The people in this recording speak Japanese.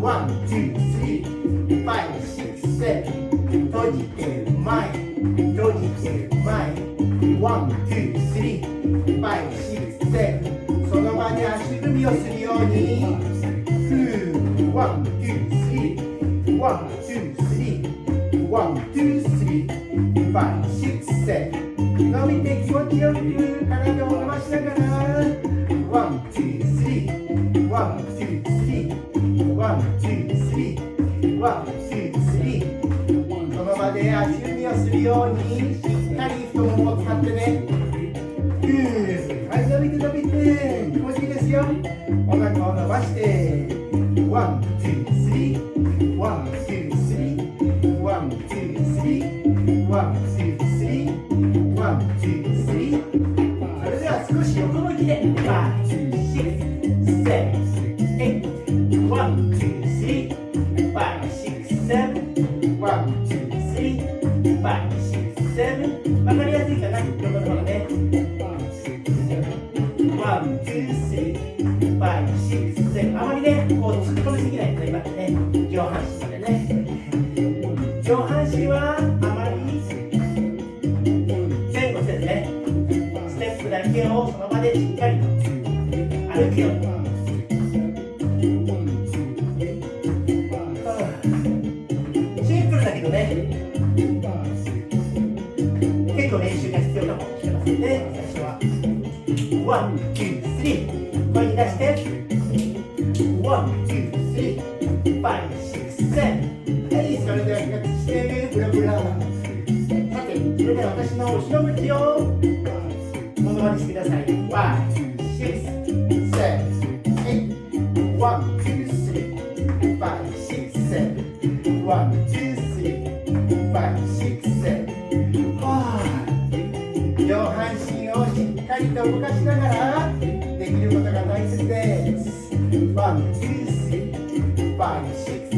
ワン、ツー、スリー、ファイブ、シックス、セブン。閉じて前、閉じて前。ワン、ツー、スリー、ファイブ、シックス、セブン。その場で足踏みをするように。ワン、ツー、スリー、ワン、ツー、スリー、ワン、ツー、スリー、ファイブ、シックス、セブン。伸びて気持ちよく体を伸ばしながら。ワン、ツー、スリー、ワン、ツー、スリー、ワン、ツー、スリー、ワン、ツー、スリー。その場で足踏みをするようにしっかり太ももを使ってね。はい、伸びて伸びて気持ちいいですよ。お腹を伸ばしてワン、ツー、スリー、ワン、ツー、スリー、ワン、ツー、スリー、ワン、ツー、スリー、ワン、ツー、スリー。それでは少し横向きで5、6、7、8、ワン、ツー、スリー、5、6、7、ワン、ツー、スリー、5、6、7。わかりやすいかな、横の方がね。ワン、ツー、スリー、5、6、7。あまりね、こう突っ込みすぎないと今ってね、上半身までね。上半身はあまり前後せずね、ステップだけをその場でしっかりと歩くように。シンプルだけどね、結構練習が必要かもしれませんね。最初はワン、ツー、スリー、声に出してワン、ツー、スリー、5、6、7。はい、それでは比較してブラブラ。さて、それでは私の後ろ向きをモノマネしてください。5、6、7、8、ワン、ツー、スリー、5、6、7、ワン、ツー、スリー、5、6、7。上半身をしっかりと動かしながらできることが大切です。ワン、ツー、スリー、5、6、